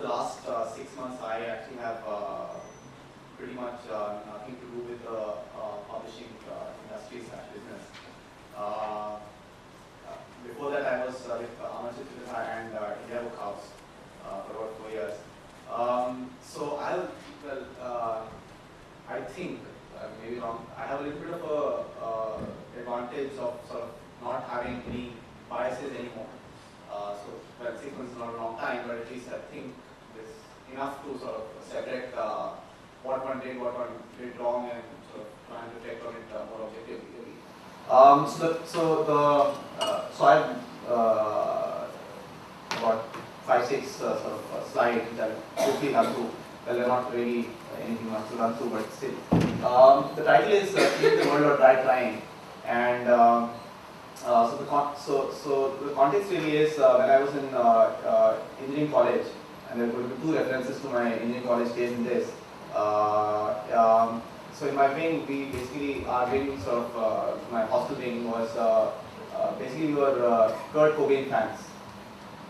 the last 6 months, I actually have pretty much nothing to do with the publishing industry / business. Before that, I was with Amarjit and India Book House for about 4 years. So I think, maybe wrong, I have a little bit of a advantage of sort of not having any biases anymore. So, well, 6 months is not a long time, but at least I think there's enough to sort of separate what one did wrong, and sort of try and reflect on it more objectively. So I have about 5-6 sort of slides which I'll quickly run through. Well, they're not really anything much to run through, but still. The title is "Keep the World or Try Trying," and so the context really is when I was in engineering college, and there are going to be 2 references to my engineering college days in this. So in my wing, we basically, our wing sort of, my hostel wing was basically we were Kurt Cobain fans.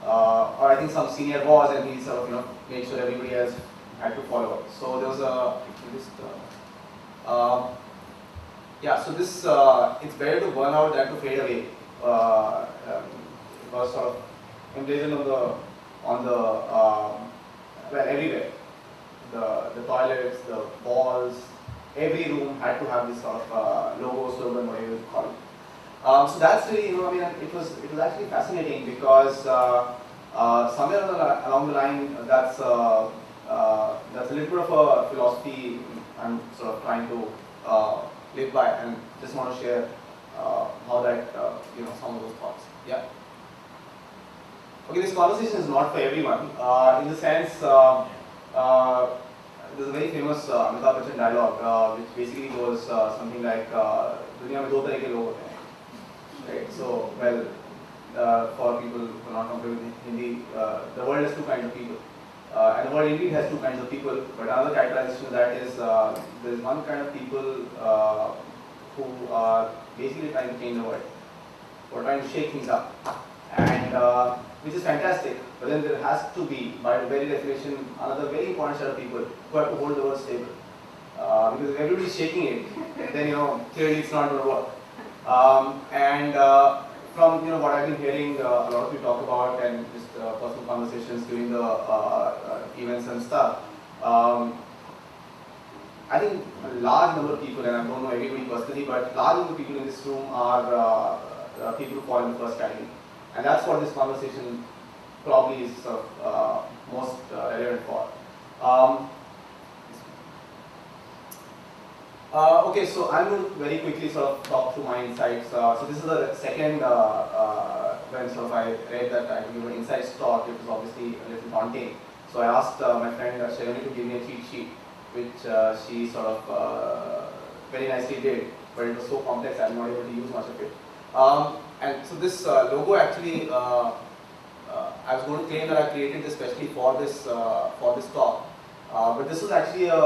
Or I think some senior was, and he sort of made sure everybody else had to follow. So there was so this it's better to burn out than to fade away. It was sort of emblazoned on the well, everywhere. The toilets, the walls, every room had to have this sort of logo, slogan, whatever you call it. So that's really, I mean, it was actually fascinating because somewhere along the line, that's a little bit of a philosophy I'm sort of trying to live by, and just want to share how that some of those thoughts. Yeah. Okay, this conversation is not for everyone. In the sense, there's a very famous Amitabh Bachchan dialogue, which basically goes something like, "Duniya mein do tarah ke log hote hain." Right. So, well, for people who are not comfortable with Hindi, the world has 2 kinds of people, and the world indeed has 2 kinds of people. But another characterization of that is there is one kind of people who are basically trying to change the world, who are trying to shake things up, and which is fantastic. But then there has to be, by the very definition, another very important set of people who have to hold the world stable. Because if everybody is shaking it, then clearly it's not going to work. From what I've been hearing a lot of you talk about, and just personal conversations during the events and stuff, I think a large number of people, and I don't know everybody personally, but large number of people in this room are people who fall in the first category, and that's what this conversation probably is most relevant for. Okay, so I'm going to very quickly sort of talk through my insights. So this is the second when sort of I read that I give an insights talk. It was obviously a little daunting. So I asked my friend Shalini to give me a cheat sheet, which she sort of very nicely did, but it was so complex I'm not able to use much of it. And so this logo actually, I was going to claim that I created this especially for this talk. But this was actually a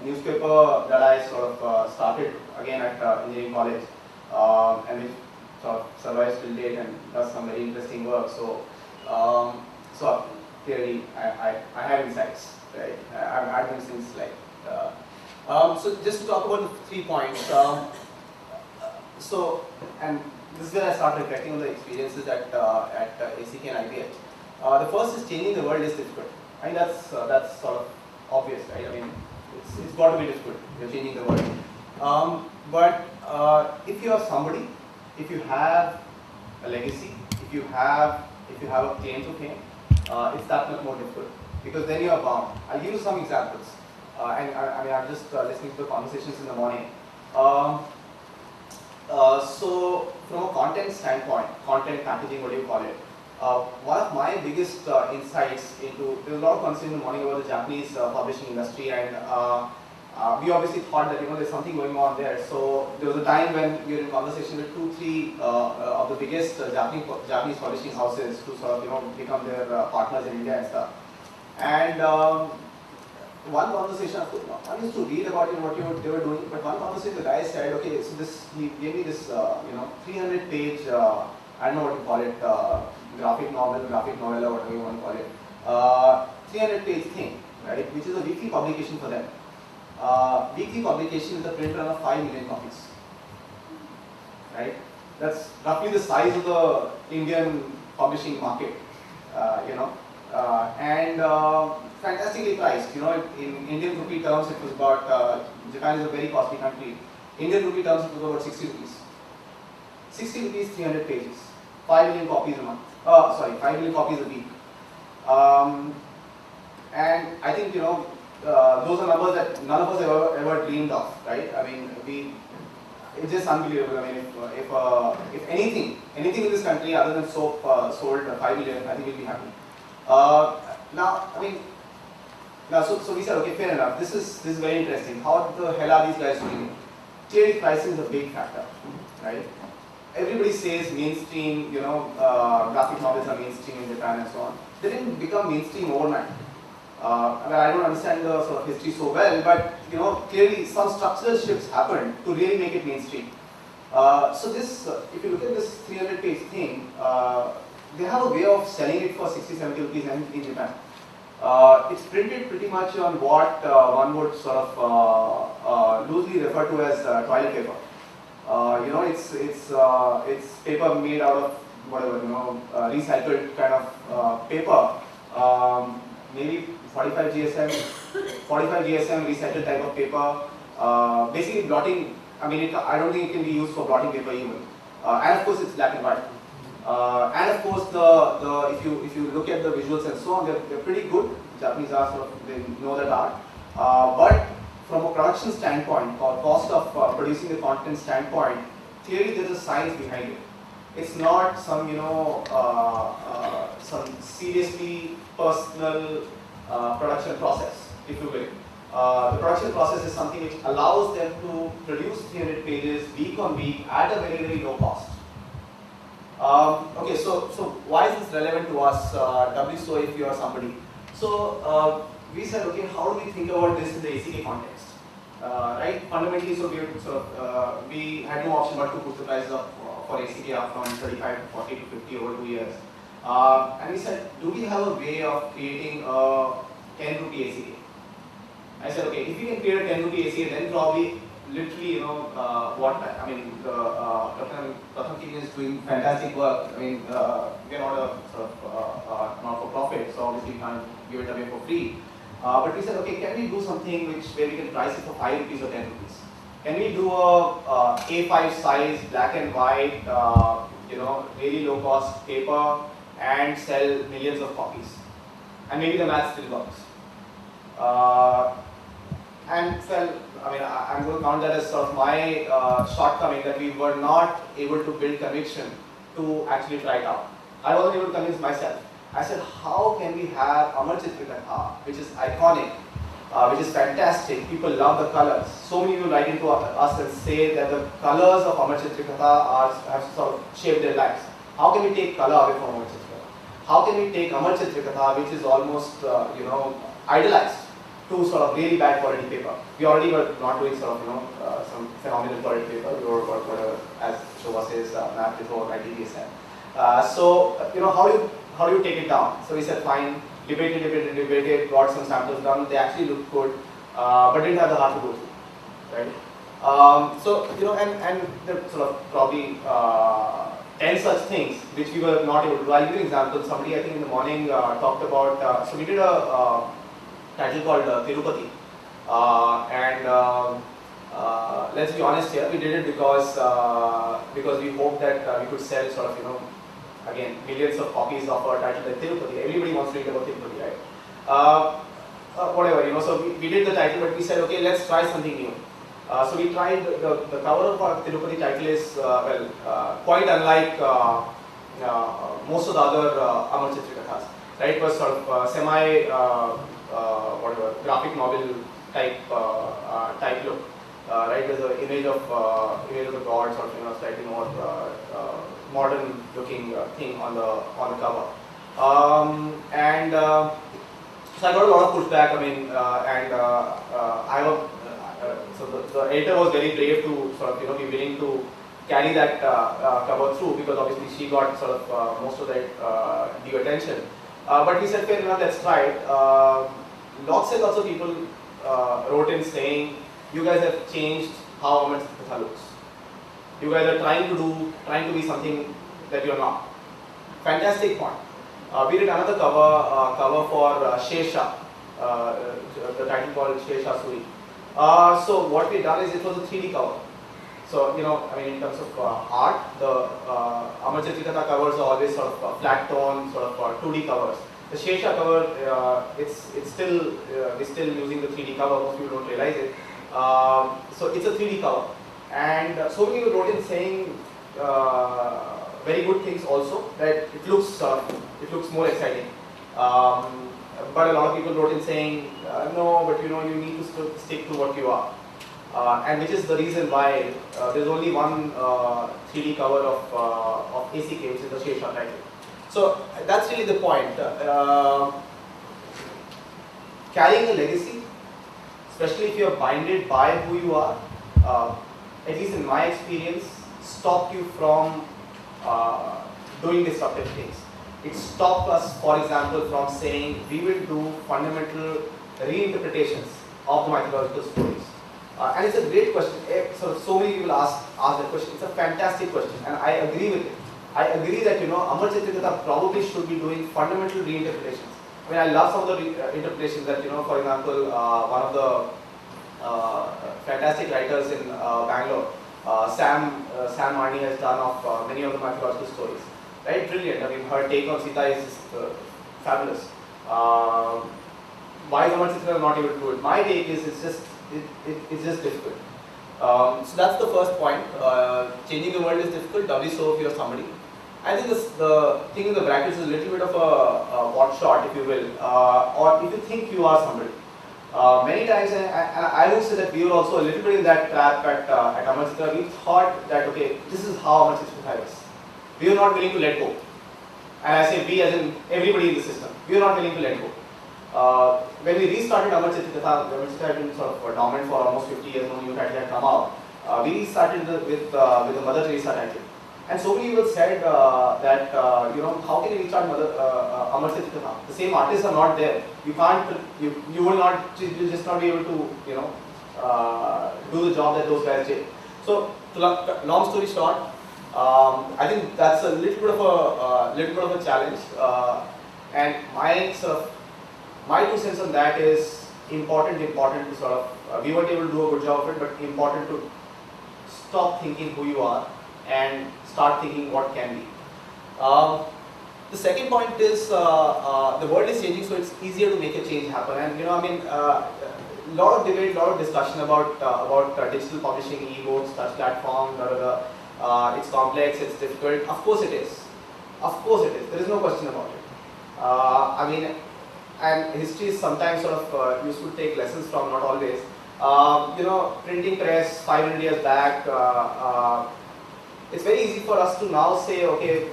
newspaper that I sort of started again at engineering college, and which sort of survives till date and does some very interesting work. So, clearly I have insights, right? I've had them since like. So just to talk about the 3 points. And this is where I start reflecting on the experiences at ACK and IBH. The first is changing the world is difficult. I think that's sort of obvious, right? I mean, it's got to be difficult. You're changing the world. But if you are somebody, if you have a legacy, if you have a claim to fame, it's that much more difficult, because then you are bound. I'll give you some examples. And I mean, I'm just listening to the conversations in the morning. So from a content standpoint, content packaging, what do you call it? One of my biggest insights into, there was a lot of conversation in the morning about the Japanese publishing industry, and we obviously thought that there's something going on there. So there was a time when we were in conversation with 2-3 of the biggest Japanese publishing houses to sort of become their partners in India and stuff. And one conversation, I used to read about what they were doing, but one conversation the guy said, okay, so he gave me this 300-page, I don't know what you call it, graphic novel, or whatever you want to call it. 300-page thing, right, which is a weekly publication for them. Weekly publication with a print run of 5 million copies, right? That's roughly the size of the Indian publishing market, and fantastically priced. In Indian rupee terms, it was about, Japan is a very costly country. Indian rupee terms, it was about 60 rupees. 60 rupees, 300 pages, 5 million copies a month. 5 million copies a week. And I think, those are numbers that none of us ever dreamed of, right? I mean, it's just unbelievable. I mean, if anything in this country other than soap sold 5 million, I think we'll be happy. So we said, okay, fair enough. This is very interesting. How the hell are these guys doing it? Clearly, pricing is a big factor, right? Everybody says mainstream, graphic novels are mainstream in Japan and so on. They didn't become mainstream overnight. I don't understand the sort of history so well, but clearly some structural shifts happened to really make it mainstream. So this, if you look at this 300-page thing, they have a way of selling it for 60-70 rupees in Japan. It's printed pretty much on what one would sort of loosely refer to as toilet paper. It's paper made out of whatever, recycled kind of paper. Maybe 45 GSM recycled type of paper. Basically blotting, I don't think it can be used for blotting paper even. And of course it's black and white. And of course if you look at the visuals and so on, they're pretty good. Japanese are sort of, they know that art. But from a production standpoint or cost of producing the content standpoint, clearly there's a science behind it. It's not some some seriously personal production process, if you will. The production process is something which allows them to produce 300 pages week on week at a very, very low cost. Okay, so why is this relevant to us, So if you are somebody? So we said, okay, how do we think about this in the ACK context? Right? Fundamentally, so we had no option but to put the price up for ACK up from 35 to 40 to 50 over 2 years. And we said, do we have a way of creating a 10 rupee ACK? I said, okay, if we can create a 10 rupee ACK, then probably literally, Pratham Keeping is doing fantastic work. We are not a sort of not-for-profit, so obviously we can't give it away for free. But we said, okay, can we do something where we can price it for 5 rupees or 10 rupees? Can we do a A5 size, black and white, really low cost paper and sell millions of copies? And maybe the math still works. I'm going to count that as sort of my shortcoming, that we were not able to build conviction to actually try it out. I wasn't able to convince myself. I said, how can we have Amar Chitrikatha, which is iconic, which is fantastic, people love the colors. So many people write into us and say that the colors of Amar Chitrikatha have sort of shaped their lives. How can we take color away from Amar Chitrikatha? How can we take Amar Chitrikatha, which is almost, idolized, to sort of really bad quality paper? We already were not doing sort of, some phenomenal quality paper. We were whatever, as Shobha says, math before ITDSM. So, how do you take it down? So we said, fine, debated, got some samples done. They actually looked good, but didn't have the heart to go through, right? And there are sort of probably 10 such things which we were not able to do. I'll give you an example. Somebody, I think in the morning, talked about, so we did a title called Tirupati. Let's be honest here, we did it because we hoped that we could sell sort of, again, millions of copies of our title like Tirupati. Everybody wants to read about Tirupati, right? Whatever, so we did the title, but we said, okay, let's try something new. So we tried, the cover of our Tirupati title is, quite unlike most of the other Amar Chitrikathas, right? It was sort of semi, graphic novel type look, right? There's an image of the gods, or slightly more modern looking thing on the cover. So I got a lot of pushback. So the editor was very brave to sort of be willing to carry that cover through, because obviously she got sort of most of that due attention. But we said, fair enough, let's try it. Lots and lots of people wrote in saying, you guys have changed how Amar Chitrikatha looks. You guys are trying to be something that you're not. Fantastic point. We did another cover for Shesha, the title called Shesha Suri. So what we done is it was a 3D cover. So I mean in terms of art, the Amar Chitrikatha covers are always sort of flat tone, sort of 2D covers. The Shesha cover, it's still we're still using the 3D cover. Most people don't realize it. So it's a 3D cover, and so many people wrote in saying very good things also, that it looks more exciting. But a lot of people wrote in saying no, but you need to stick to what you are, and which is the reason why there's only one 3D cover of ACK, which is the Shesha title. So that's really the point. Carrying a legacy, especially if you are binded by who you are, at least in my experience, stop you from doing disruptive things. It stopped us, for example, from saying we will do fundamental reinterpretations of the mythological stories. And it's a great question. So many people ask that question. It's a fantastic question, and I agree with it. I agree that Amar Chitrikatha probably should be doing fundamental reinterpretations. I mean, I love some of the interpretations that for example, one of the fantastic writers in Bangalore, Sam Marnie, has done of many of the mythological stories. Right, brilliant. I mean, her take on Sita is just, fabulous. Why is Amar Chitrikatha not able to do it? My take is it's just difficult. So that's the first point. Changing the world is difficult. Doubly so if you're somebody. I think the thing in the brackets is a little bit of a what shot, if you will, or if you think you are somebody. Many times, and I would say that we were also a little bit in that trap at Amar Chitrikatha. We thought that okay, this is how Amar Chitrikatha is. We were not willing to let go. And I say we as in everybody in the system. We were not willing to let go. When we restarted Amar Chitrikatha, had been sort of dormant for almost 50 years, no new title had come out. We restarted with the Mother Teresa title. And so many people said that how can you restart Amar Chitrikatha? The same artists are not there. You can't. You will not. You'll just not be able to do the job that those guys did. So long story short, I think that's a little bit of a challenge. And my 2 cents on that is important to sort of we weren't able to do a good job of it, but important to stop thinking who you are and start thinking what can be. The second point is the world is changing, so it's easier to make a change happen. And I mean, lot of debate, lot of discussion about digital publishing, e-books, touch platform, it's complex, it's difficult. Of course it is. Of course it is. There is no question about it. I mean, and history is sometimes sort of useful to take lessons from, not always. Printing press 500 years back. It's very easy for us to now say, okay,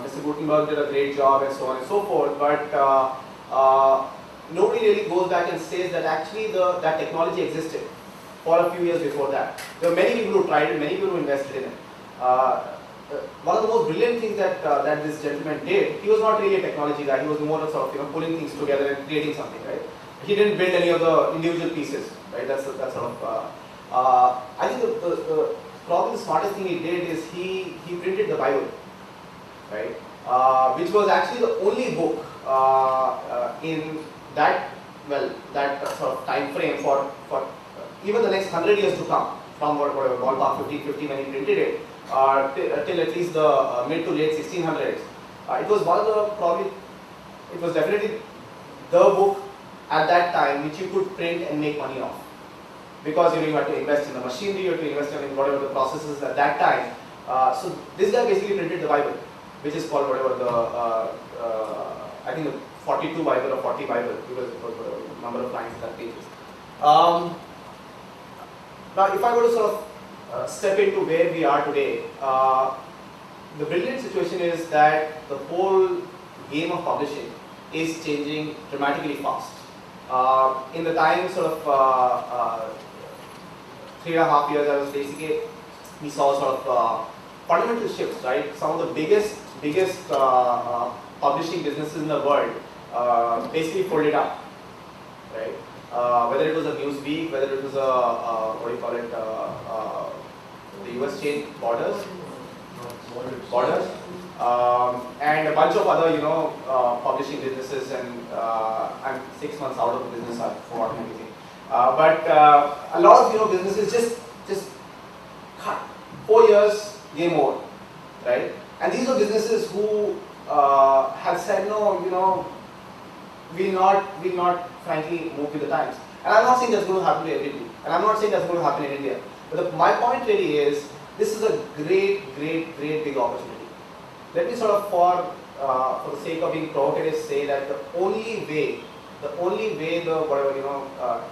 Mr. Gutenberg did a great job and so on and so forth, but nobody really goes back and says that actually that technology existed for a few years before that. There were many people who tried it, many people who invested in it. One of the most brilliant things that this gentleman did, he was not really a technology guy, he was more of sort of pulling things together and creating something, right? He didn't build any of the individual pieces, right? That's sort of, I think probably the smartest thing he did is he printed the Bible, right? Which was actually the only book in that sort of time frame for even the next 100 years to come, from whatever ballpark 1550 when he printed it, till at least the mid to late 1600s. It was one of the it was definitely the book at that time which you could print and make money off. Because you had to invest in the machinery, you had to invest in whatever the processes at that time. So this guy basically printed the Bible, which is called whatever I think the 42 Bible or 40 Bible, because it was whatever the number of lines in that pages. Now, if I were to sort of step into where we are today, the brilliant situation is that the whole game of publishing is changing dramatically fast. In the time sort of 3.5 years I was basically, we saw sort of fundamental shifts, right? Some of the biggest publishing businesses in the world basically folded up, right? Whether it was a Newsweek, whether it was a what do you call it, the US chain Borders, and a bunch of other publishing businesses, and I'm 6 months out of the business. I've forgotten everything. But a lot of businesses just cut 4 years, game over, right? And these are businesses who have said no, we'll not frankly move with the times. And I'm not saying that's going to happen to everybody, and I'm not saying that's going to happen in India. But my point really is, this is a great big opportunity. Let me sort of, for the sake of being provocative, say that the only way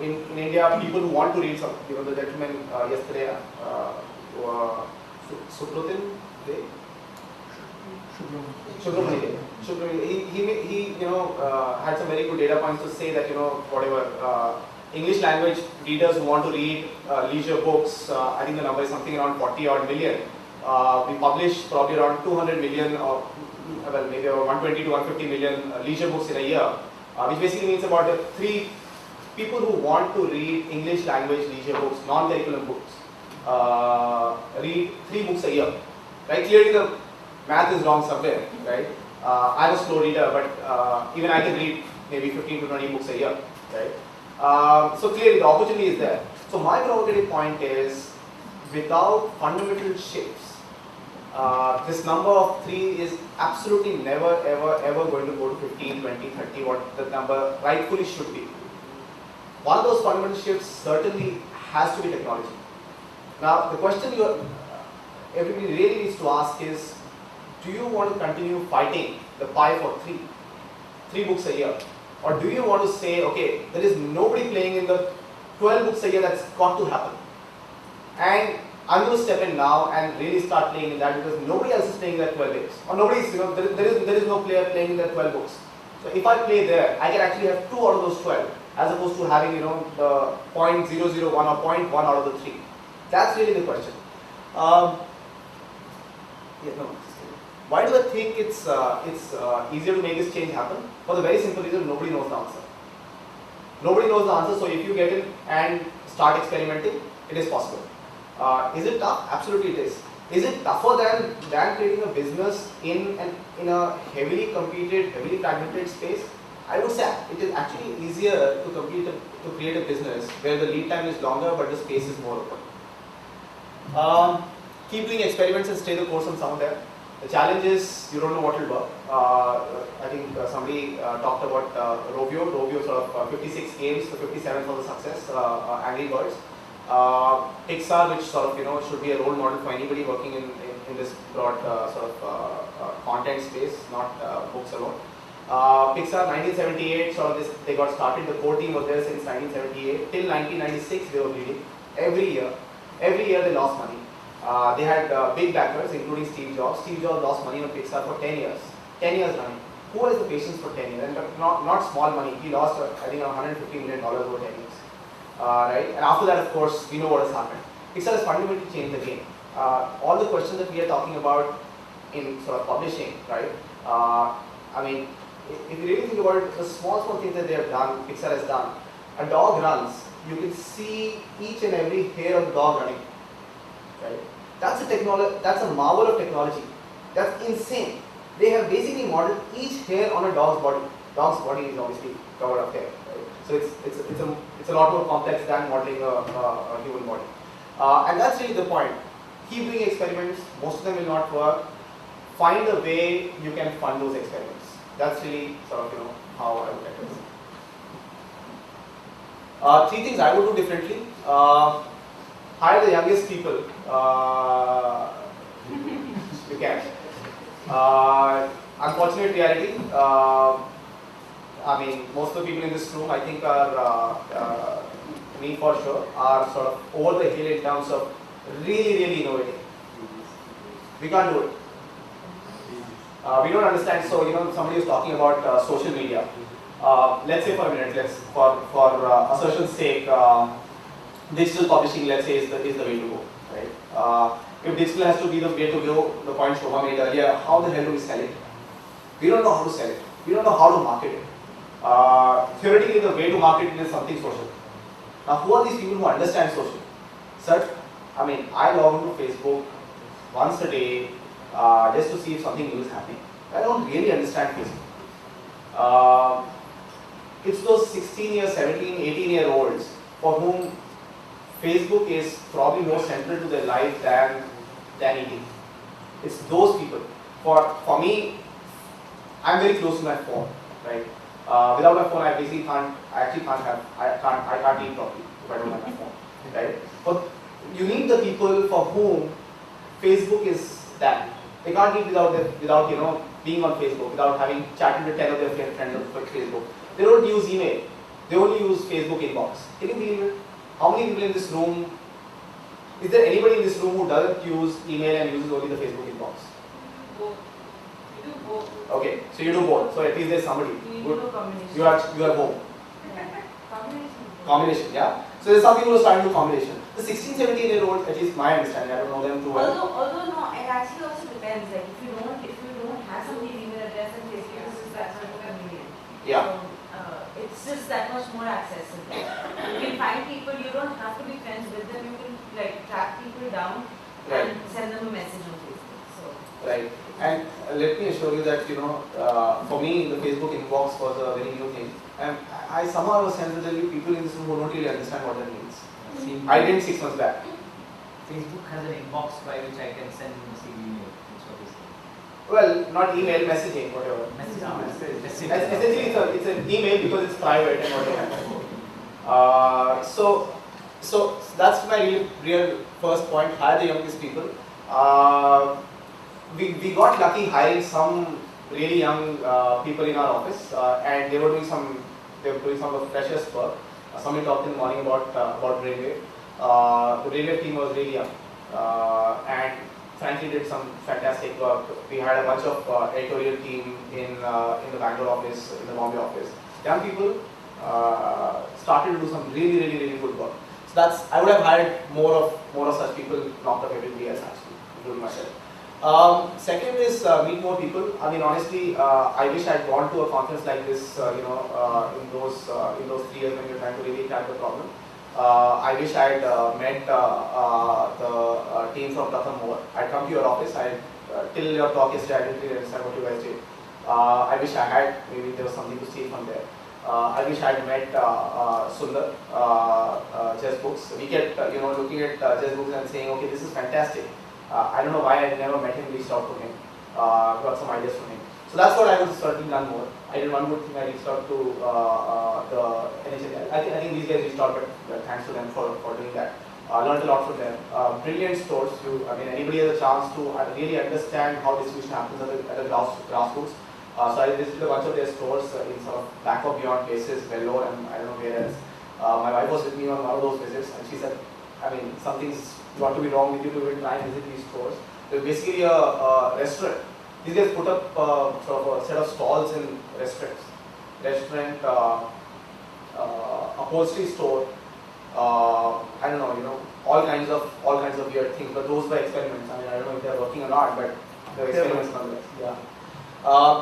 in India, people who want to read some, the gentleman yesterday, Supratim Dey? Subramani, he had some very good data points to say that English language readers who want to read leisure books, I think the number is something around 40 odd million. We publish probably around 200 million, or well, maybe about 120 to 150 million leisure books in a year, which basically means about 3 people who want to read English language leisure books, non-curriculum books, read 3 books a year. Right? Clearly the math is wrong somewhere, right? I'm a slow reader, but even I can read maybe 15 to 20 books a year, right? So clearly the opportunity is there. So my provocative point is, without fundamental shifts, this number of 3 is absolutely never ever going to go to 15, 20, 30, what the number rightfully should be. One of those fundamental shifts certainly has to be technology. Now the question everybody really needs to ask is, do you want to continue fighting the pie for 3 books a year? Or do you want to say, okay, there is nobody playing in the 12 books a year, that's got to happen. And I'm going to step in now and really start playing in that, because nobody else is playing that 12 books. Or nobody's, there is no player playing in that 12 books. So if I play there, I can actually have 2 out of those 12, as opposed to having, the 0.001 or 0.1 out of the 3. That's really the question. Why do I think it's easier to make this change happen? For the very simple reason, nobody knows the answer. Nobody knows the answer, so if you get in and start experimenting, it is possible. Is it tough? Absolutely it is. Is it tougher than creating a business in a heavily competed, heavily fragmented space? I would say it is actually easier to create a business where the lead time is longer but the space is more open. Keep doing experiments and stay the course on some of them. The challenge is you don't know what will work. I think somebody talked about Rovio. Rovio sort of 56 games, so 57 for the success. Angry Birds. Pixar, which sort of should be a role model for anybody working in this broad sort of content space, not books alone. Pixar 1978, sort of they got started. The core team was there since 1978 till 1996. They were bleeding every year. Every year they lost money. They had big backers, including Steve Jobs. Steve Jobs lost money on Pixar for 10 years. 10 years running. Who has the patience for 10 years? And not small money. He lost, I think, $150 million over 10 years. Right? And after that, of course, we know what has happened. Pixar has fundamentally changed the game. All the questions that we are talking about in sort of publishing, right? I mean, if you really think about it, the small things that they have done, Pixar has done. A dog runs, you can see each and every hair of the dog running. Right? That's a marvel of technology. That's insane. They have basically modeled each hair on a dog's body. Dog's body is obviously covered up hair. Right? So it's a lot more complex than modeling a human body. And that's really the point. Keep doing experiments. Most of them will not work. Find a way you can fund those experiments. That's really sort of how I would like to say. 3 things I would do differently. Hire the youngest people you can. Unfortunate reality. I mean, most of the people in this room, I think, are me for sure, are sort of over the hill in terms of really innovating. We can't do it. We don't understand. So somebody was talking about social media. Let's say for a minute, for assertion's sake, digital publishing, let's say, is the way to go, right? If digital has to be the way to go, the point Shobha made earlier, how the hell do we sell it? We don't know how to sell it. We don't know how to market it. Theoretically, the way to market it is something social. Now, who are these people who understand social? Sir, I mean, I log into Facebook once a day just to see if something new is happening. I don't really understand Facebook. It's those 16-year, 17, 18-year-olds for whom Facebook is probably more central to their life than eating. It's those people. For me, I'm very close to my phone, right? Without my phone, I actually can't eat properly if I don't have my phone, right? But you need the people for whom Facebook is that. They can't eat without being on Facebook, without having chatted with 10 of their friends on Facebook. They don't use email. They only use Facebook inbox. Can you believe it? How many people in this room? Is there anybody in this room who doesn't use email and uses only the Facebook inbox? Both. You do both. Okay, so you do both. So at least there's somebody. You do combination. You are home. Combination. Combination, yeah. So there's some people who are starting to do combination. The 16, 17-year-olds, at least my understanding, I don't know them too well. Although no, it actually also depends. Like if you don't have somebody's email address and Facebook is just that much convenient. Yeah. So, it's just that much more accessible. You can find people. You don't have to be friends with them. You can like track people down and send them a message on Facebook. So. Right. And let me assure you that for me the Facebook inbox was a very new thing, and I somehow was sense that there will be people in this room who don't really understand what that means. I didn't 6 months back. Facebook has an inbox by which I can send receive email. That's what it is. Well, not email, messaging, whatever. Message. Essentially, it's an email because it's private and whatever. So that's my real first point. Hire the youngest people. We got lucky hiring some really young people in our office, and they were doing some of the freshest work. Somebody talked in the morning about railway. The railway team was really young, and frankly did some fantastic work. We had a bunch of editorial team in the Bangalore office, in the Bombay office. Young people started to do some really good work. So I would have hired more of such people, knocked up everybody else actually, including myself. Second is meet more people. I mean, honestly, I wish I'd gone to a conference like this, in those 3 years when you're trying to really crack the problem. I wish I'd met the team from Pratham more. I'd come to your office. Till your talk yesterday, I didn't really understand what you guys did. I wish I had. Maybe there was something to see from there. I wish I'd met Sundar, Chess Books. We kept, looking at Chess Books and saying, okay, this is fantastic. I don't know why I never met him, reached out to him, got some ideas from him. So that's what I would certainly done more. I did one good thing, I reached out to the NHL. I think these guys reached out, but thanks to them for doing that. Learned a lot from them. Brilliant stores. Anybody has a chance to really understand how distribution happens at the grassroots. So I visited a bunch of their stores in sort of back of beyond places, Vellore and I don't know where else. My wife was with me on one of those visits, and she said, something's got to be wrong with you to even try and visit these stores. They're basically a restaurant. These guys put up sort of a set of stalls in restaurant, upholstery store. I don't know, all kinds of weird things. But those were experiments. I don't know if they're working or not, but they're experiments nonetheless. Yeah.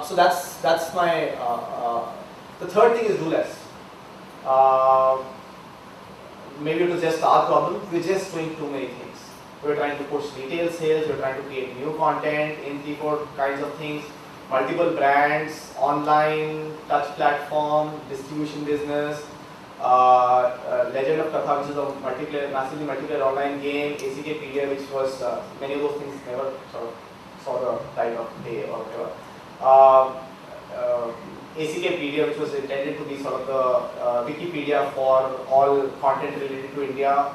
So that's my. The third thing is do less. Maybe it was just our problem. We're just doing too many things. We're trying to push retail sales. We're trying to create new content in 3-4 kinds of things. Multiple brands, online, touch platform, distribution business. Legend of Katha, which is a massively multiplayer online game. ACKpedia, which was many of those things never sort of saw the light of day or whatever. ACKpedia, which was intended to be sort of the Wikipedia for all content related to India.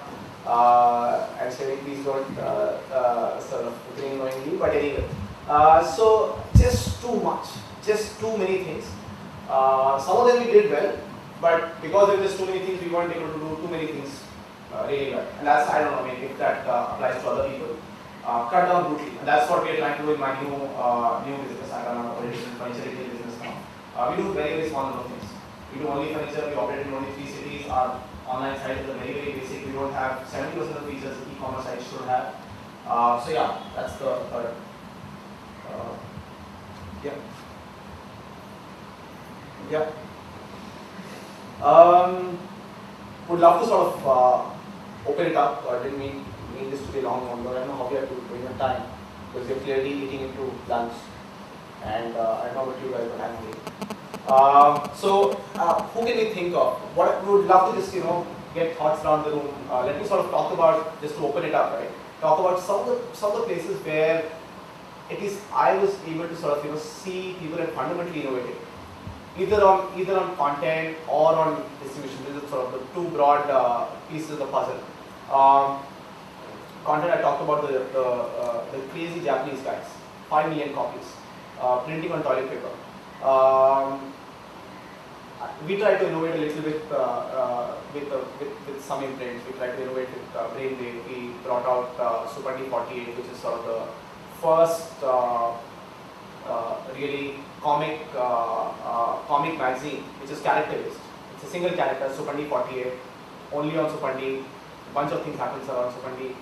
I'm saying please don't sort of think knowingly, but anyway. So just too much, just too many things. Some of them we did well, but because there were just too many things, we weren't able to do too many things really well. And that's, I don't know, maybe if that applies to other people. Cut down brutally. And that's what we are trying to do in my new business. I run a furniture retail business now. We do very small number of things. We do only furniture, we operate in only 3 cities. Our online site is very basic. We don't have 70% of the features the e-commerce site should have. So yeah, that's the third. Yeah. Yeah. Would love to sort of open it up. I didn't mean this to be long one, but I don't know how we have to bring your time because you're clearly eating into lunch, and I don't know about you guys, but I'm hungry. Who can we think of? What we would love to just get thoughts around the room. Let me sort of talk about, just to open it up, right? Talk about some of the places where at least I was able to sort of see people are fundamentally innovative, either on content or on distribution. This is sort of the two broad pieces of the puzzle. Content, I talked about the crazy Japanese guys, 5 million copies, printing on toilet paper. We try to innovate a little bit with some imprints. We try to innovate with Brainwave. We brought out Super D48, which is sort of the first really comic magazine, which is character-based. It's a single character, Super D48, only on Super D. A bunch of things happens around Super D.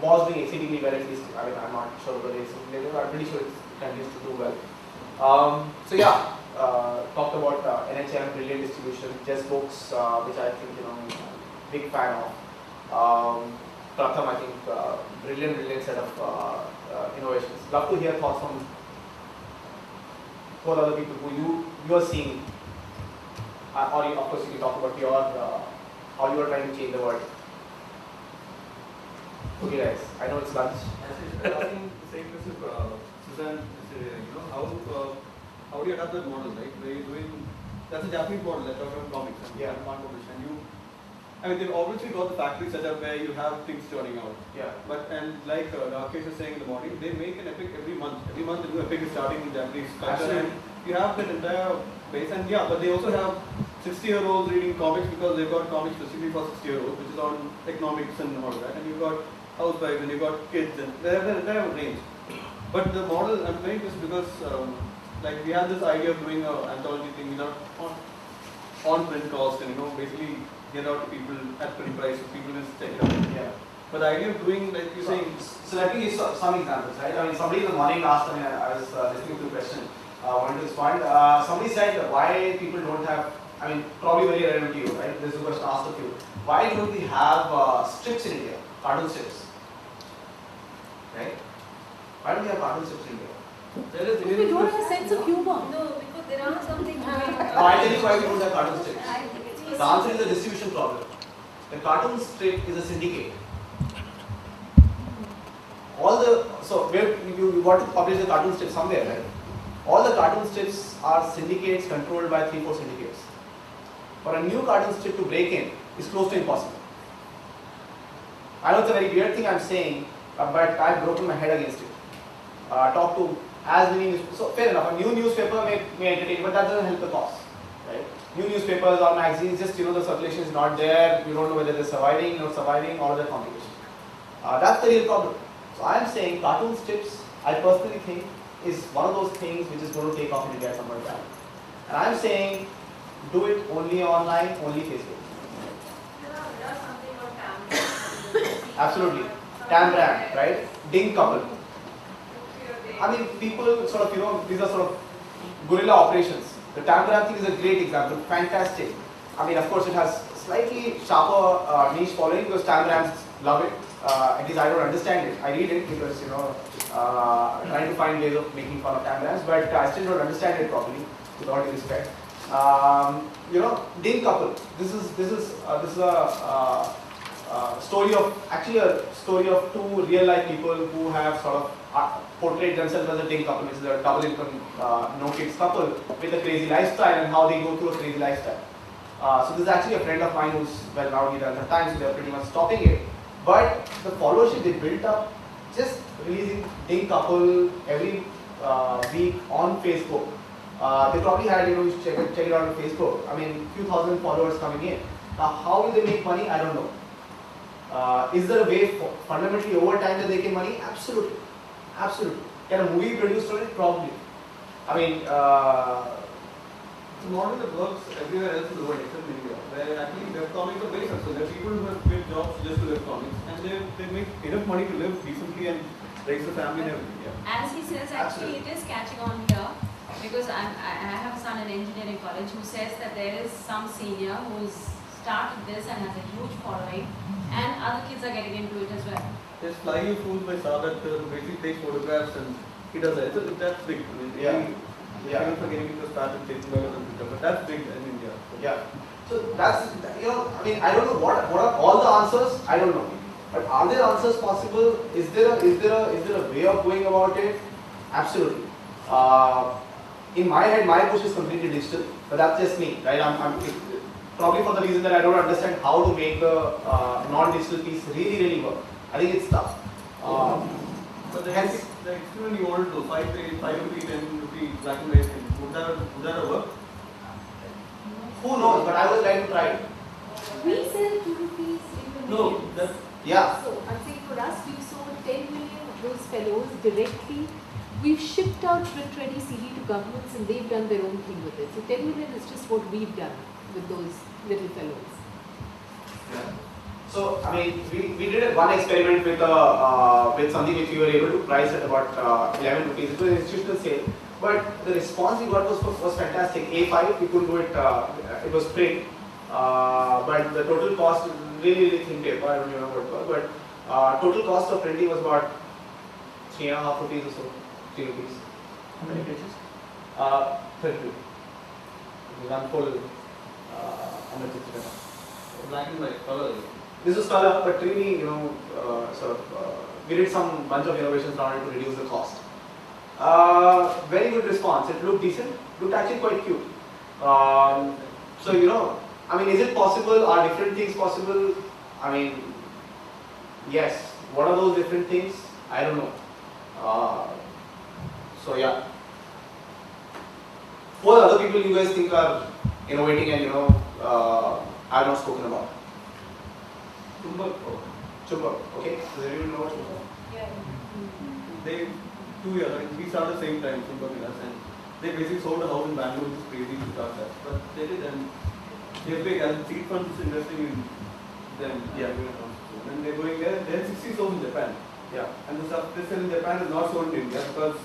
Was doing exceedingly well, at least. I mean, I'm not sure whether it's related, but I'm pretty sure it continues to do well. Talked about NHM, brilliant distribution, Chess Books, which I think I'm a big fan of. Pratham, I think, brilliant set of innovations. Love to hear thoughts from 4 other people who you are seeing, or of course you can talk about your how you are trying to change the world. Okay, guys, I know it's lunch. Asking the same question, Suzanne, how do you adapt that model, right? Where you're doing, that's a Japanese model that talks about comics and Yeah. fan publish, and they've obviously got the factory set up where you have things turning out. Yeah. And like Rakesh was saying in the morning, they make an epic every month. Every month they do epic starting in Japanese culture. Absolutely. And you have that entire base, and but they also have 60-year-olds reading comics because they've got comics specifically for 60-year-olds, which is on economics and all that. And you've got housewives and you've got kids, and they have an entire range. But the model, I'm saying this because like we have this idea of doing an anthology thing, on print cost, and basically get out to people at print price, so people will check it out. Yeah. But the idea of doing, like you're saying, So let me give some examples, right? I mean, somebody in the morning asked, I was listening to a question, wanted to respond. Somebody said why people don't have, I mean, probably very relevant to you, right? This is a question asked of you. Why don't we have strips in India, cartoon strips? Right? Why don't we have cartoon strips in India? there is We don't have a sense of humor. No, because there are some things No, I'll tell you why we don't have cartoon strips. I think it's The answer is a distribution problem. The cartoon strip is a syndicate. Where you want to publish the cartoon strip somewhere, right? All the cartoon strips are syndicates controlled by 3-4 syndicates. For a new cartoon strip to break in is close to impossible. I know it's a very weird thing I'm saying, but I've broken my head against it. Talk to as many so fair enough. A new newspaper may entertain, but that doesn't help the cause, right? New newspapers or magazines, just the circulation is not there. You don't know whether they're surviving, not surviving, all other complications. That's the real problem. So I am saying cartoon strips, I personally think, is one of those things which is going to take off in India at some point in time. And I'm saying, do it only online, only Facebook. there are something on Tamil. Absolutely. Tam brand, right? Ding couple. I mean, people sort of, these are sort of guerrilla operations. The Tamgram thing is a great example, fantastic. I mean, of course, it has slightly sharper niche following because Tamrams love it. At least I don't understand it. I read it because, trying to find ways of making fun of Tamrams, but I still don't understand it properly, with all due respect. Ding couple. This is a story of two real life people who have sort of portrayed themselves as a ding couple, which is a double income, no kids couple with a crazy lifestyle and how they go through a crazy lifestyle. So this is actually a friend of mine who's, well, now he runs at times, so they're pretty much stopping it. But the followership they built up just releasing ding couple every week on Facebook. They probably had, you should check it out on Facebook. I mean, few thousand followers coming in. Now, how will they make money? I don't know. Is there a way fundamentally over time that they make money? Absolutely. Absolutely. Can a movie produce on it? Probably. I mean, it's a model that works everywhere else in the world except in India, where actually webcomics are very successful. There are people who have quit jobs just to webcomics, and they make enough money to live decently and raise the family and everything. Yeah. As he says, actually Absolutely. it is catching on here. Because I have a son in engineering college who says that there is some senior who's started this and has a huge following, and other kids are getting into it as well. There's Fly You Fools by Sadat, who basically takes photographs and he does that. That's big. I mean, Yeah. Yeah. Even for getting into a start and taking better than Twitter, but that's big in India. So. Yeah. So that's, I mean, I don't know what are all the answers. I don't know. But are there answers possible? Is there a way of going about it? Absolutely. In my head, my push is completely digital, but that's just me, right? I'm probably for the reason that I don't understand how to make the non-digital piece really work. I think it's tough. But the Hence- the experiment you wanted to do, 5 rupee, 10 rupee black and white thing, would that work? Who knows? But I was trying to try it. We sell 2 rupees in the No, millions. that's Yeah. So I'm saying for us, we sold 10 million of those fellows directly. We've shipped out print ready CD to governments and they've done their own thing with it. So 10 million is just what we've done with those little fellows. Yeah. So I mean, we did one experiment with something which we were able to price at about 11 rupees. It was an institutional sale, but the response we got was fantastic. A5 we couldn't do it. It was print, but the total cost really thin paper. I don't remember what it was, but total cost of printing was about 3.5 rupees or so. 3 rupees. How many pages? 32. One full black and white color. This was color, but really, we did some bunch of innovations around it to reduce the cost. Very good response. It looked decent. Looked actually quite cute. So I mean, is it possible? Are different things possible? I mean, yes. What are those different things? I don't know. So yeah. What other people you guys think are innovating and I have not spoken about? Chumbak. Chumbak. Okay. Does anyone know what Chumbak? Yeah. They 2 years. I mean, we started the same time, Chumbak with us, and they basically sold a house in Bangalore, which is crazy to start that. But they did, and they're big. And seed funds is investing in them. Yeah. And they're going there. They have 60 stores in Japan. Yeah. And the stuff they sell in Japan is not sold in India because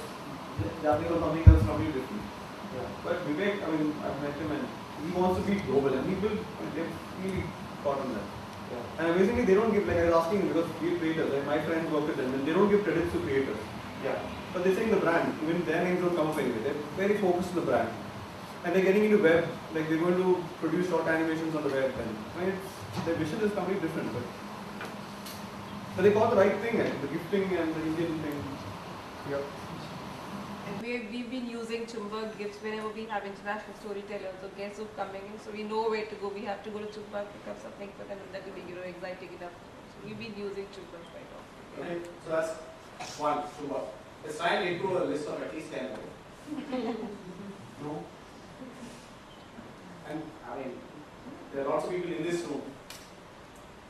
Japanese or something else completely different. Yeah. But Vivek, I mean, I've met him and he wants to be global and he will, they've really caught on that. Yeah. And amazingly, they don't give, like I was asking him because we're creators, like my friends work with them and they don't give credits to creators. Yeah. But they're saying the brand, even their names don't come up anyway. They're very focused on the brand. And they're getting into web, like they're going to produce short animations on the web. And I mean, their vision is completely different. But they got the right thing, the gifting and the Indian thing. Yeah. And we've been using Chumbak gifts whenever we have international storytellers or guests who are coming in, so we know where to go. We have to go to Chumbak, pick up something for them, and that will be exciting enough. So we've been using Chumbak quite often. Okay. So that's one. Chumbak. Let's try and get to a list of at least 10. No. And I mean, there are lots of people in this room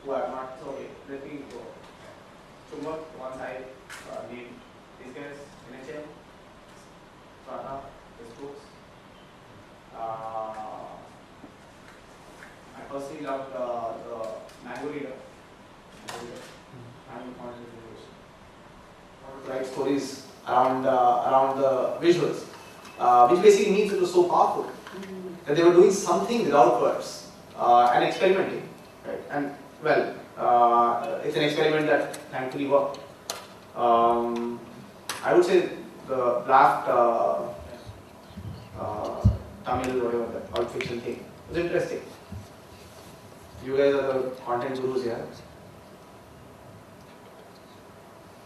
who are not. So okay, let me go. Chumbak, one side, name these guys, NHL, Strata, Facebooks. I personally loved the Mango Reader. I'm on this innovation. I wanted to write stories around the visuals, which basically means it was so powerful that they were doing something without words and experimenting, right? And well, it's an experiment that thankfully worked. I would say the draft Tamil whatever the pulp fiction thing was interesting. You guys are the content gurus here.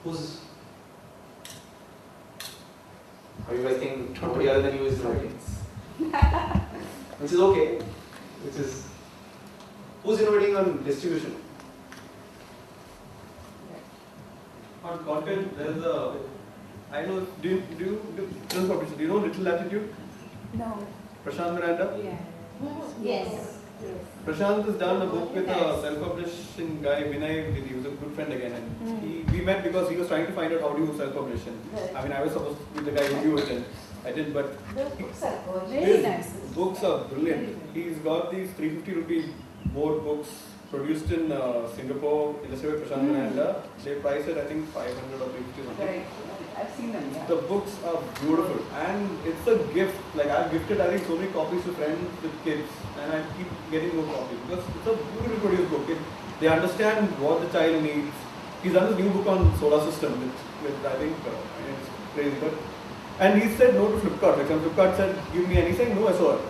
Who's? Or you guys think nobody other than you is innovating? Which is okay. Which is who's innovating on distribution? On content, there's a, I know, do you know Little Latitude? No. Prashant Miranda? Yeah. Yes. Prashant has done a book with a self-publishing guy, Vinay, he was a good friend again, and we met because he was trying to find out how do you self-publish. And I mean, I was supposed to be the guy who knew it, and I didn't, but The books are good. his Very nice. books are brilliant. He's got these 350 rupee board books, produced in Singapore, illustrated by Prashant Vinayanda. They priced it, I think, 500 or 350 something. Correct. I've seen them, yeah. The books are beautiful and it's a gift. Like I've gifted, I think, so many copies to friends with kids, and I keep getting more copies because it's a beautifully produced book. They understand what the child needs. He's done this new book on solar system, with I think it's crazy. But and he said no to Flipkart. Like when Flipkart said, "Give me," and he said no, I saw it.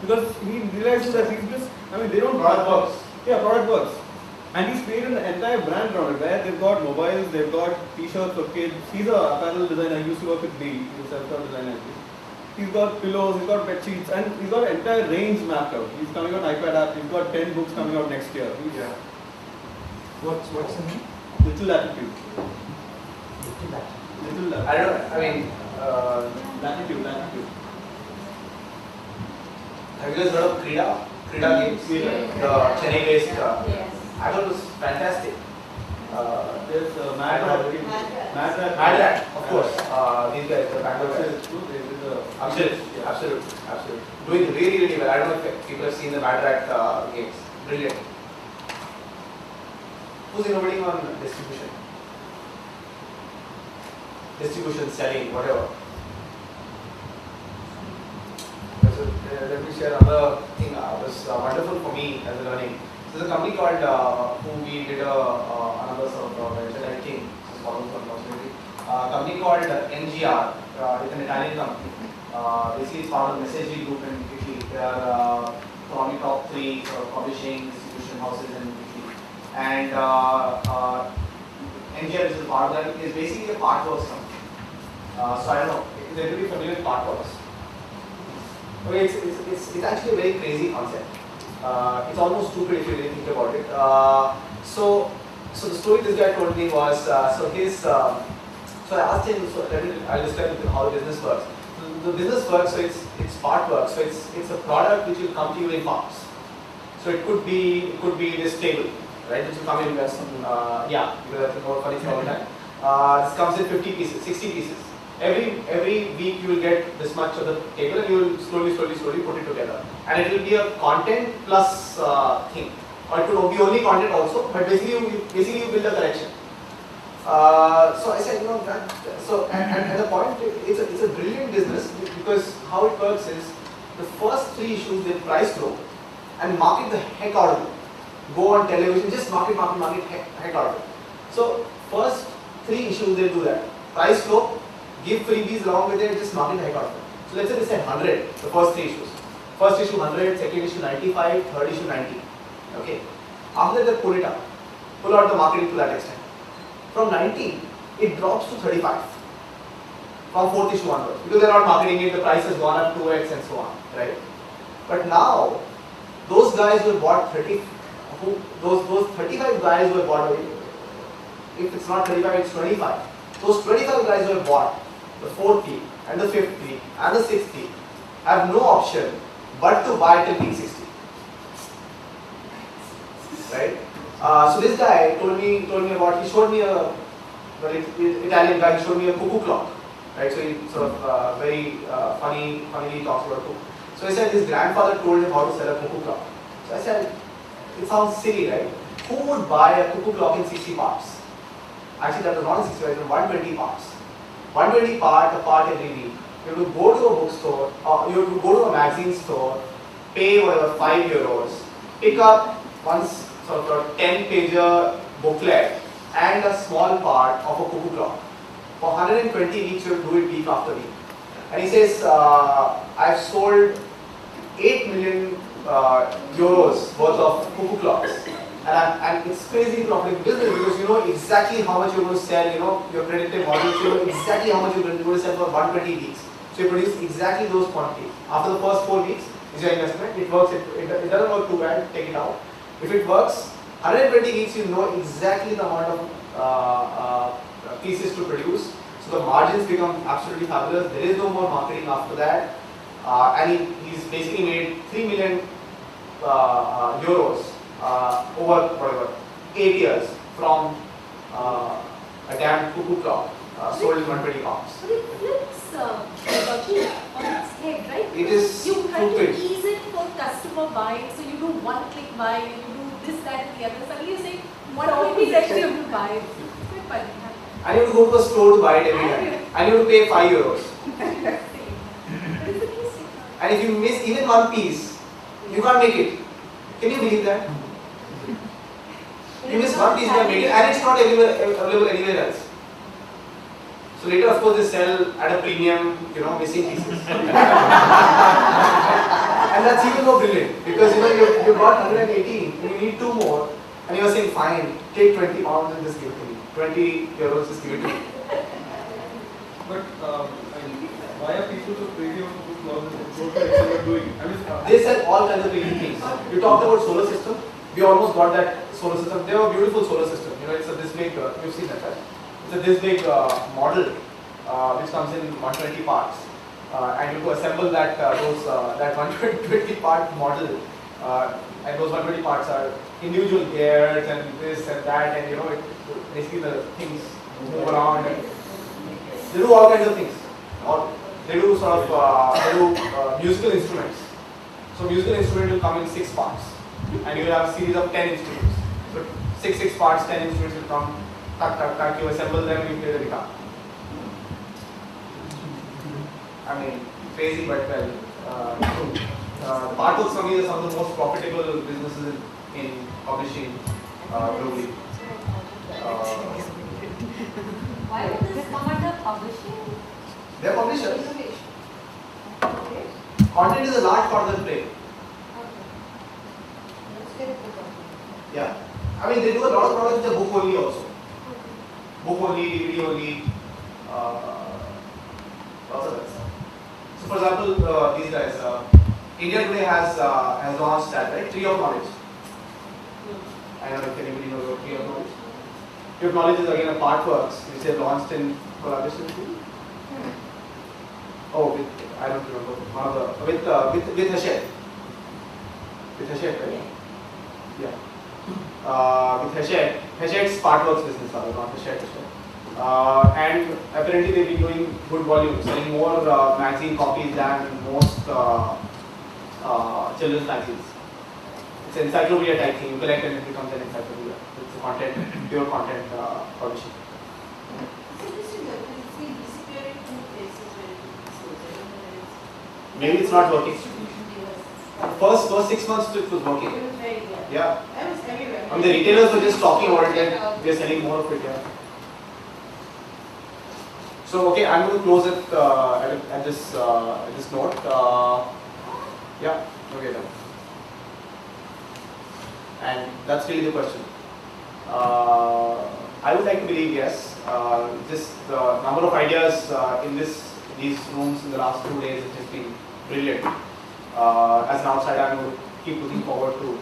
Because he realizes that he's just, I mean, they don't. Product works. Yeah, product works. And he's created an entire brand around it where they've got mobiles, they've got t-shirts for kids. He's a apparel designer, he used to work with B, he's a self-taught designer. He's got pillows, he's got bed sheets, and he's got an entire range mapped out. He's coming on iPad app, he's got 10 books coming out next year. Yeah. What's the name? Little Latitude. Little Latitude. Little Latitude. I don't know, I mean, Latitude. have you guys heard of Krida games? Yeah. The Chennai based, Yes. I thought it was fantastic. There's Mad Rat. Mad Rat. Mad Rat, of course. These guys, the Bangalore guys. Absolutely. Absolutely. Doing really, really well. I don't know if people have seen the Mad Rat games. Brilliant. Who's innovating on distribution? Distribution, selling, whatever. So, let me share another thing. It was wonderful for me as a learning. So there's a company called, who we did another sort of internet thing, just follows unfortunately. A company called NGR, it's an Italian company. Basically it's part of the Messaging group in Italy. They are one of the top 3 sort of publishing distribution houses in Italy. And NGR, which is part of that, is basically a Partworks company. So I don't know, is everybody familiar with Partworks? Okay, it's actually a very crazy concept. It's almost stupid if you really think about it. So the story this guy told me was, so I asked him, I'll describe how the business works. The business works, so it's Partworks, so it's a product which will come to you in parts. So it could be this table, right, which will come in because that's a more funny story time. This comes in 50 pieces, 60 pieces. Every week you will get this much of the table and you will slowly put it together. And it will be a content plus thing. Or it could be only content also, but basically you build a collection. So I said, and the point, it's a brilliant business because how it works is the first 3 issues they price low and market the heck out of it. Go on television, just market heck out of it. So first 3 issues they do that. Price low, give freebies along with it, just market the heck out of it. So let's say they said 100, the first 3 issues. First issue 100, second issue 95, third issue 90. Okay. After that they pull out the marketing to that extent. From 90, it drops to 35. From 4th issue onwards. Because they're not marketing it, the price has gone up 2x and so on. Right? But now, those guys who have bought those 35 guys who have bought, if it's not 35, it's 25. Those 25 guys who have bought the 4th week and the 5th week and the 6th week have no option but to buy till week 60. Right? So this guy told me about, he showed me Italian guy, he showed me a cuckoo clock. Right? So he sort of very funnily talks about cuckoo. So he said his grandfather told him how to sell a cuckoo clock. So I said, it sounds silly, right? Who would buy a cuckoo clock in 60 parts? Actually, that was not in 60 parts, it was 120 parts. 120 a part every week. You have to go to a bookstore, you have to go to a magazine store, pay whatever, €5, pick up one sort of 10-pager booklet and a small part of a cuckoo clock. For 120 weeks, you will do it week after week. And he says, I've sold 8 million euros worth of cuckoo clocks. And it's crazy profitable business because you know exactly how much you're going to sell, you know, your predictive models, you know exactly how much you're going to sell for 120 weeks. So you produce exactly those quantities. After the first 4 weeks is your investment, it works, it doesn't work too bad, take it out. If it works, 120 weeks you know exactly the amount of pieces to produce. So the margins become absolutely fabulous. There is no more marketing after that. And he's basically made 3 million euros over whatever 8 years from a damn cuckoo clock sold in 120 pounds. But it flips logic on its head, right? It is You try to stupid. ease it more customer buying, so you do one-click buying, you do this, that, and the other. Suddenly you say, one click is actually able to buy it. It's quite funny. And you have to go to a store to buy it every time. And you have to pay 5 euros. And if you miss even one piece, you can't make it. Can you believe that? You miss one piece, you can't make it, and it's not available anywhere else. So later, of course, they sell at a premium, missing pieces. And that's even more brilliant because you got 118 and you need 2 more, and you are saying, fine, take 20 pounds and just give it to me. 20 euros, just give it to me. But why are people so crazy about this clothes? What are they doing? I mean, They sell all kinds of crazy things. You talked about solar system. We almost got that solar system. They have a beautiful solar system. It's a this big. You've seen that, right? It's a this big model which comes in 120 parts, and you have to assemble that that 120 part model, and those 120 parts are individual gears and this and that, and basically the things move around. And they do all kinds of things. Or they do musical instruments. So musical instrument will come in 6 parts, and you will have a series of 10 instruments. So 6 parts, 10 instruments will come. You assemble them, you play the guitar. I mean, crazy but well. True. Partworks for me is some of the most profitable businesses in publishing globally. Why would this come under publishing? They are publishers. Content is a large part of the play. Yeah. I mean, they do a lot of products which are book only also. Book only, DVD only, lots of that stuff. So, for example, these guys, India Today has launched that, right? Tree of Knowledge. I don't know if anybody knows about Tree of Knowledge. Tree of Knowledge is again a Partworks which they launched in collaboration with. Oh, I don't remember. With Hachette. With Hachette, right? Yeah. With Hachette. Hachette's Partworks business, not Hachette. And apparently they've been doing good volume, selling more magazine copies than most children's magazines. It's an encyclopedia type thing. You collect and it becomes an encyclopedia. It's a pure content publishing. Maybe it's not working. First 6 months it was working. Yeah. And the retailers were just talking about it and they're selling more of it. Yeah. So okay, I'm going to close it at this note. Yeah. Okay then. And that's really the question. I would like to believe yes. Just the number of ideas in these rooms in the last 2 days has just been brilliant. As an outsider, I'm going to keep looking forward to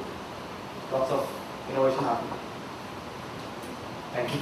lots of innovation happening. Thank you.